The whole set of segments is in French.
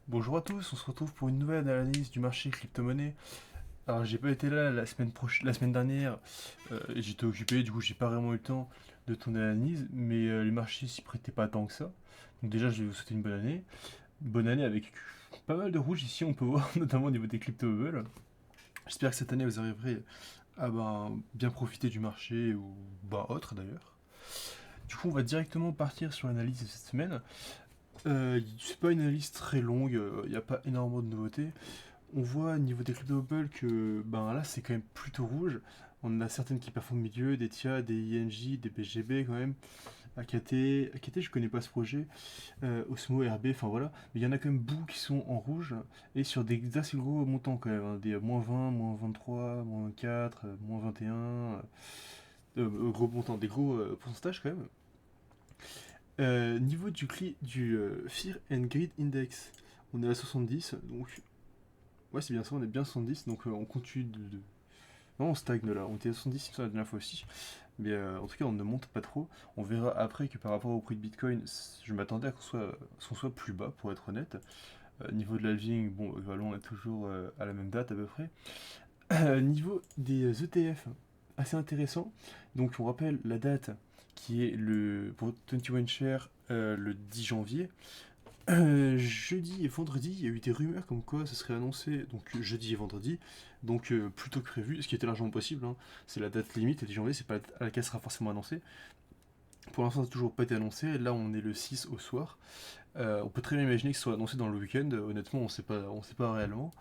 Bonjour à tous, on se retrouve pour une nouvelle analyse du marché crypto-monnaie. Alors j'ai pas été là la semaine dernière, j'étais occupé, du coup j'ai pas vraiment eu le temps de ton analyse, mais les marchés s'y prêtaient pas tant que ça. Donc déjà je vais vous souhaiter une bonne année avec pas mal de rouge ici on peut voir, notamment au niveau des crypto-bubbles. J'espère que cette année vous arriverez à bien profiter du marché ou autre d'ailleurs. Du coup on va directement partir sur l'analyse de cette semaine. C'est pas une analyse très longue, il n'y a pas énormément de nouveautés. On voit au niveau des crypto bubbles que là c'est quand même plutôt rouge. On a certaines qui performent milieu, des TIA, des INJ, des BGB quand même. AKT je connais pas ce projet. Osmo, RB, enfin voilà. Mais il y en a quand même beaucoup qui sont en rouge et sur des assez gros montants quand même, hein. Des moins 20, moins 23, moins 24, moins 21. Gros montants, des gros pourcentages quand même. Niveau du Fear and Greed Index, on est à 70, donc ouais c'est bien ça, on est bien 70, donc on continue non, on stagne là, on était à 70 la dernière fois aussi, mais en tout cas on ne monte pas trop. On verra après que par rapport au prix de Bitcoin, je m'attendais à qu'on soit plus bas pour être honnête. Niveau de l'halving, bon, on est toujours à la même date à peu près. Niveau des ETF, assez intéressant. Donc on rappelle la date qui est pour 21 Share le 10 janvier. Jeudi et vendredi, il y a eu des rumeurs comme quoi ce serait annoncé, donc jeudi et vendredi, donc plus tôt que prévu, ce qui était largement possible, hein. C'est la date limite, le 10 janvier, c'est pas à laquelle sera forcément annoncé. Pour l'instant, ça n'a toujours pas été annoncé, là on est le 6 au soir. On peut très bien imaginer que ce soit annoncé dans le week-end, honnêtement on sait pas réellement.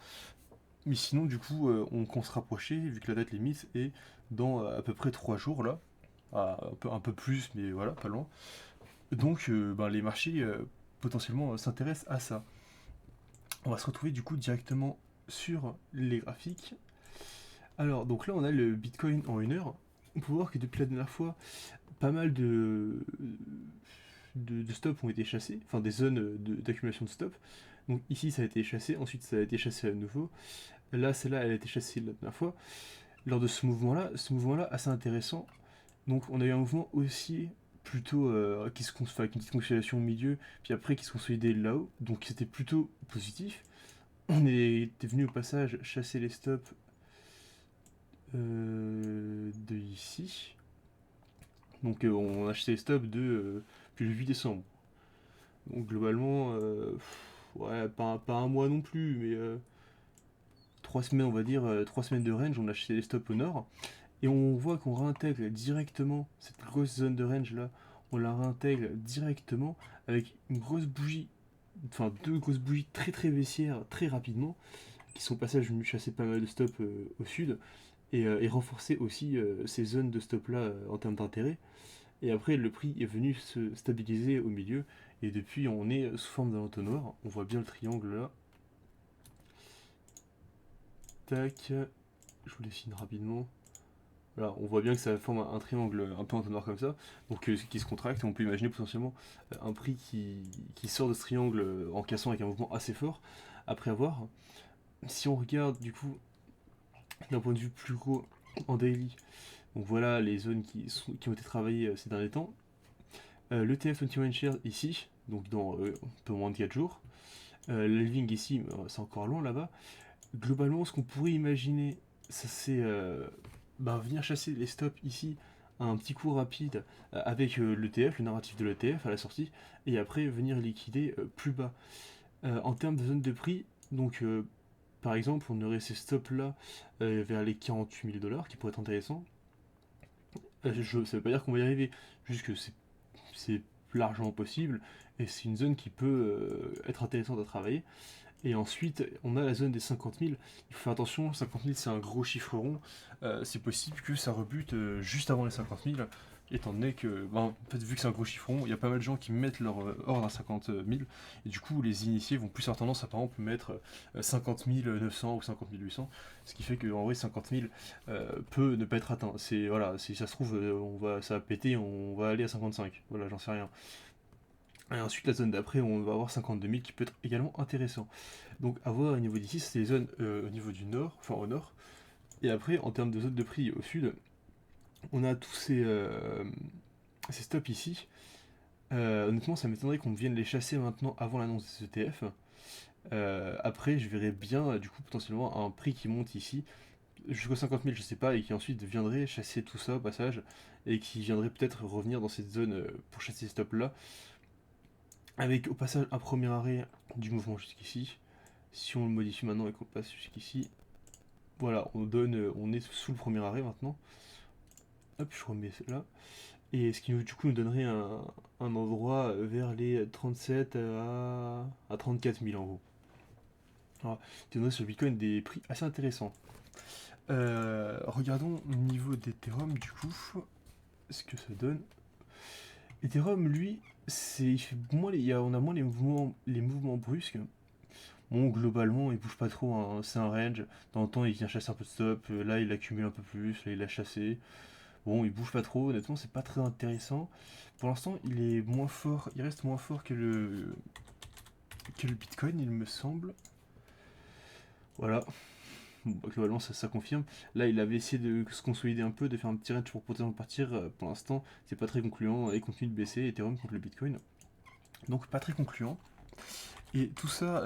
Mais sinon, du coup, on compte se rapprocher, vu que la date limite est dans à peu près 3 jours là. Ah, un peu plus, mais voilà, pas loin. Donc les marchés potentiellement s'intéressent à ça. On va se retrouver du coup directement sur les graphiques. Alors, donc là, on a le Bitcoin en 1 heure. On peut voir que depuis la dernière fois, pas mal de stops ont été chassés, enfin des zones d'accumulation de stops. Donc ici, ça a été chassé, ensuite ça a été chassé à nouveau. Là, celle-là, elle a été chassée la dernière fois. Lors de ce mouvement-là, assez intéressant. Donc on a eu un mouvement aussi plutôt avec une petite consolidation au milieu, puis après qui se consolidait là-haut. Donc c'était plutôt positif. On était venu au passage chasser les stops de ici. Donc on a acheté les stops depuis le 8 décembre. Donc globalement, ouais, pas un mois non plus, mais 3 semaines on va dire, 3 semaines de range, on a acheté les stops au nord. Et on voit qu'on réintègre directement cette grosse zone de range là, on la réintègre directement avec une grosse bougie, enfin deux grosses bougies très très baissières très rapidement, qui sont au passage venus chasser pas mal de stops au sud, et renforcer aussi ces zones de stop là en termes d'intérêt. Et après, le prix est venu se stabiliser au milieu, et depuis, on est sous forme d'un entonnoir. On voit bien le triangle là. Tac, je vous dessine rapidement. Voilà, on voit bien que ça forme un triangle un peu entonnoir comme ça, donc qui se contracte, et on peut imaginer potentiellement un prix qui sort de ce triangle en cassant avec un mouvement assez fort, après avoir. Si on regarde du coup d'un point de vue plus gros en daily, donc voilà les zones qui ont été travaillées ces derniers temps. L'ETF 21 Shares ici, donc dans un peu moins de 4 jours. L'halving ici, c'est encore loin là-bas. Globalement, ce qu'on pourrait imaginer, ça c'est venir chasser les stops ici à un petit coup rapide avec l'ETF, le narratif de l'ETF à la sortie, et après venir liquider plus bas. En termes de zone de prix, donc par exemple, on aurait ces stops là vers les 48 000 dollars qui pourraient être intéressants. Ça veut pas dire qu'on va y arriver, juste que c'est largement possible et c'est une zone qui peut être intéressante à travailler. Et ensuite, on a la zone des 50 000. Il faut faire attention, 50 000 c'est un gros chiffre rond. C'est possible que ça rebute juste avant les 50 000, étant donné que, en fait, vu que c'est un gros chiffre rond, il y a pas mal de gens qui mettent leur ordre à 50 000. Et du coup, les initiés vont plus avoir tendance à, par exemple, mettre 50 900 ou 50 800. Ce qui fait qu'en vrai, 50 000 peut ne pas être atteint. Voilà, si ça se trouve, ça va péter, on va aller à 55. Voilà, j'en sais rien. Et ensuite, la zone d'après, on va avoir 52 000 qui peut être également intéressant. Donc, à voir au niveau d'ici, c'est les zones au niveau du nord, enfin au nord. Et après, en termes de zone de prix au sud, on a tous ces stops ici. Honnêtement, ça m'étonnerait qu'on vienne les chasser maintenant avant l'annonce des ETF. Après, je verrais bien, du coup, potentiellement un prix qui monte ici jusqu'aux 50 000, je sais pas, et qui ensuite viendrait chasser tout ça au passage, et qui viendrait peut-être revenir dans cette zone pour chasser ces stops là, avec au passage un premier arrêt du mouvement jusqu'ici. Si on le modifie maintenant et qu'on passe jusqu'ici, voilà, on est sous le premier arrêt maintenant. Hop, je remets là. Et ce qui du coup nous donnerait un endroit vers les 37 à 34 000 en gros. Alors, qui donnerait sur le Bitcoin des prix assez intéressants. Regardons au niveau d'Ethereum du coup, ce que ça donne. Ethereum, lui, il fait moins, on a moins les mouvements brusques. Bon, globalement, il bouge pas trop, hein, c'est un range. Dans le temps, il vient chasser un peu de stop. Là, il accumule un peu plus. Là, il a chassé. Bon, il bouge pas trop. Honnêtement, c'est pas très intéressant. Pour l'instant, il est moins fort. Il reste moins fort que le Bitcoin, il me semble. Voilà. Bon, bah, globalement, ça confirme. Là, il avait essayé de se consolider un peu, de faire un petit range pour potentiellement partir. Pour l'instant, c'est pas très concluant et continue de baisser. Ethereum contre le Bitcoin. Donc, pas très concluant. Et tout ça,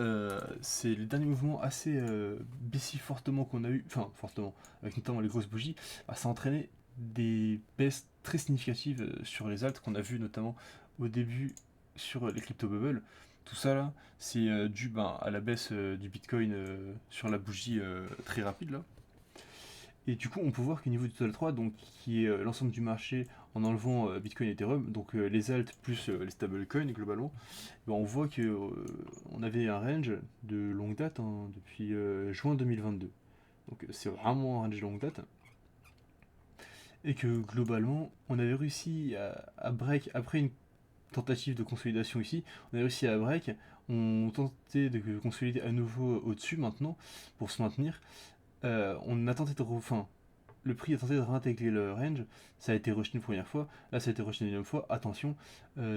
c'est les derniers mouvements assez baissiers fortement qu'on a eu, enfin fortement, avec notamment les grosses bougies, bah, ça a entraîné des baisses très significatives sur les alts qu'on a vu notamment au début sur les crypto bubbles. Tout ça là, c'est dû à la baisse du Bitcoin sur la bougie très rapide là. Et du coup, on peut voir qu'au niveau du Total 3, donc, qui est l'ensemble du marché en enlevant Bitcoin et Ethereum, donc les alts plus les stablecoins globalement, ben, on voit que on avait un range de longue date hein, depuis juin 2022. Donc c'est vraiment un range de longue date. Et que globalement, on avait réussi à break, après une tentative de consolidation ici, on a réussi à break, on tentait de consolider à nouveau au-dessus maintenant pour se maintenir. On a tenté de enfin, le prix a tenté de réintégrer le range, ça a été rejeté une première fois, là ça a été rejeté une deuxième fois, attention,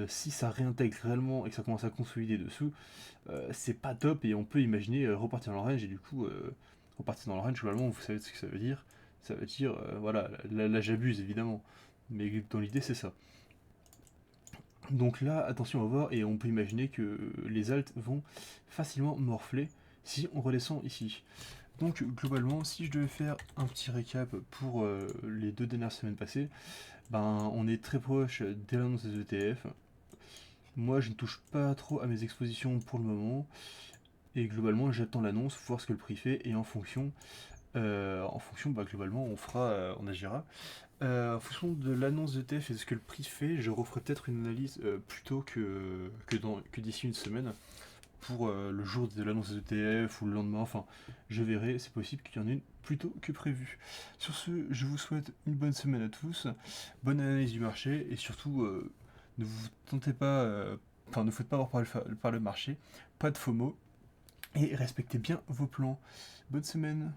si ça réintègre réellement et que ça commence à consolider dessous, c'est pas top et on peut imaginer repartir dans le range et du coup, repartir dans le range, globalement, vous savez ce que ça veut dire, voilà, là j'abuse évidemment, mais dans l'idée c'est ça. Donc là, attention à voir, et on peut imaginer que les alts vont facilement morfler si on redescend ici. Donc globalement, si je devais faire un petit récap pour les 2 dernières semaines passées, ben on est très proche de l'annonce des ETF. Moi, je ne touche pas trop à mes expositions pour le moment, et globalement, j'attends l'annonce, voir ce que le prix fait, et en fonction, bah, globalement, on agira. En fonction de l'annonce de TF et de ce que le prix fait, je referai peut-être une analyse plus tôt que d'ici une semaine pour le jour de l'annonce des ETF ou le lendemain. Enfin, je verrai, c'est possible qu'il y en ait une plus tôt que prévu. Sur ce, je vous souhaite une bonne semaine à tous, bonne analyse du marché et surtout, ne vous tentez pas, ne faites pas avoir par le marché, pas de FOMO et respectez bien vos plans. Bonne semaine!